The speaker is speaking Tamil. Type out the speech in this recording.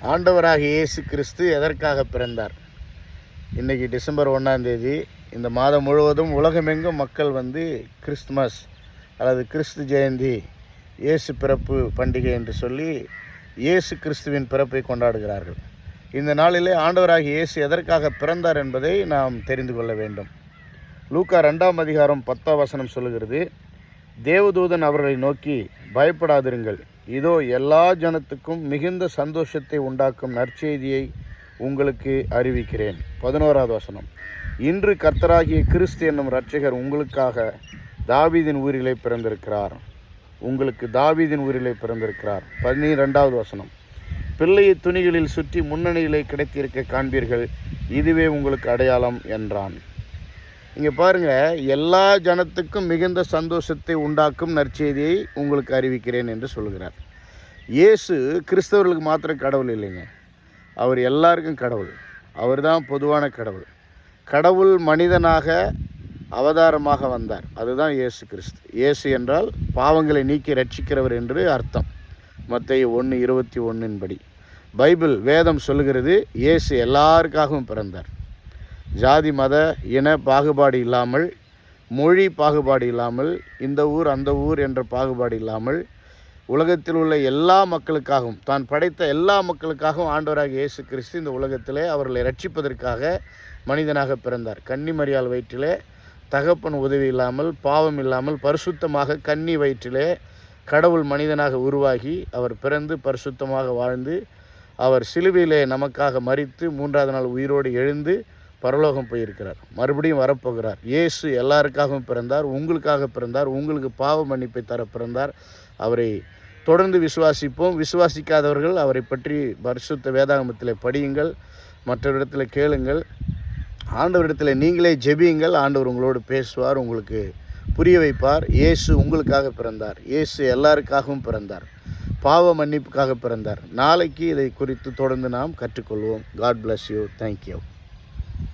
ஆண்டவராகிய இயேசு கிறிஸ்து எதற்காக பிறந்தார்? இன்றைக்கி டிசம்பர் 1ஆம் தேதி. இந்த மாதம் முழுவதும் உலகமெங்கும் மக்கள் கிறிஸ்துமஸ் அல்லது கிறிஸ்து ஜெயந்தி, இயேசு பிறப்பு பண்டிகை என்று சொல்லி இயேசு கிறிஸ்துவின் பிறப்பை கொண்டாடுகிறார்கள். இந்த நாளிலே ஆண்டவராகிய இயேசு எதற்காக பிறந்தார் என்பதை நாம் தெரிந்து கொள்ள வேண்டும். லூக்கா 2ஆம் அதிகாரம் 10ஆம் வசனம் சொல்லுகிறது, தேவதூதன் அவர்களை நோக்கி, பயப்படாதிருங்கள், இதோ எல்லா ஜனத்துக்கும் மிகுந்த சந்தோஷத்தை உண்டாக்கும் நற்செய்தியை உங்களுக்கு அறிவிக்கிறேன். 11ஆவது வசனம், இன்று கர்த்தராகிய கிறிஸ்து என்னும் இரட்சகர் உங்களுக்காக தாவீதின் ஊரிலே பிறந்திருக்கிறார். உங்களுக்கு தாவீதின் ஊரிலே பிறந்திருக்கிறார். 12ஆவது வசனம், பிள்ளையை துணிகளில் சுற்றி முன்னணியிலே கிடைத்திருக்க காண்பீர்கள், இதுவே உங்களுக்கு அடையாளம் என்றான். இங்கே பாருங்கள், எல்லா ஜனத்துக்கும் மிகுந்த சந்தோஷத்தை உண்டாக்கும் நற்செய்தியை உங்களுக்கு அறிவிக்கிறேன் என்று சொல்கிறார். இயேசு கிறிஸ்தவர்களுக்கு மாத்திரம் கடவுள் இல்லைங்க, அவர் எல்லாருக்கும் கடவுள். அவர் தான் பொதுவான கடவுள். கடவுள் மனிதனாக அவதாரமாக வந்தார், அதுதான் இயேசு கிறிஸ்து. இயேசு என்றால் பாவங்களை நீக்கி ரட்சிக்கிறவர் என்று அர்த்தம். மத்தேயு 1:21 படி பைபிள் வேதம் சொல்லுகிறது, இயேசு எல்லாருக்காகவும் பிறந்தார். ஜாதி மத இன பாகுபாடு இல்லாமல், மொழி பாகுபாடு இல்லாமல், இந்த ஊர் அந்த ஊர் என்ற பாகுபாடு இல்லாமல், உலகத்தில் உள்ள எல்லா மக்களுக்காகவும், தான் படைத்த எல்லா மக்களுக்காகவும் ஆண்டவராகிய இயேசு கிறிஸ்து இந்த உலகத்திலே அவர்களை ரட்சிப்பதற்காக மனிதனாக பிறந்தார். கன்னி மரியாள் வயிற்றிலே தகப்பன் உதவி இல்லாமல், பாவம் இல்லாமல், பரிசுத்தமாக கன்னி வயிற்றிலே கடவுள் மனிதனாக உருவாகி அவர் பிறந்து பரிசுத்தமாக வாழ்ந்து அவர் சிலுவையிலே நமக்காக மரித்து 3ஆவது நாள் உயிரோடு எழுந்து பரலோகம் போயிருக்கிறார். மறுபடியும் வரப்போகிறார். இயேசு எல்லாருக்காகவும் பிறந்தார், உங்களுக்காக பிறந்தார், உங்களுக்கு பாவ மன்னிப்பை தர பிறந்தார். அவரை தொடர்ந்து விசுவாசிப்போம். விசுவாசிக்காதவர்கள் அவரை பற்றி பரிசுத்த வேதாகமத்தில் படியுங்கள், மற்றவரிடத்தில் கேளுங்கள், ஆண்டவரிடத்தில் நீங்களே ஜெபியுங்கள். ஆண்டவர் உங்களோடு பேசுவார், உங்களுக்கு புரிய வைப்பார். இயேசு உங்களுக்காக பிறந்தார், இயேசு எல்லாருக்காகவும் பிறந்தார், பாவ மன்னிப்புக்காக பிறந்தார். நாளைக்கு இதை குறித்து தொடர்ந்து நாம் கற்றுக்கொள்வோம். God bless you. தேங்க்யூ.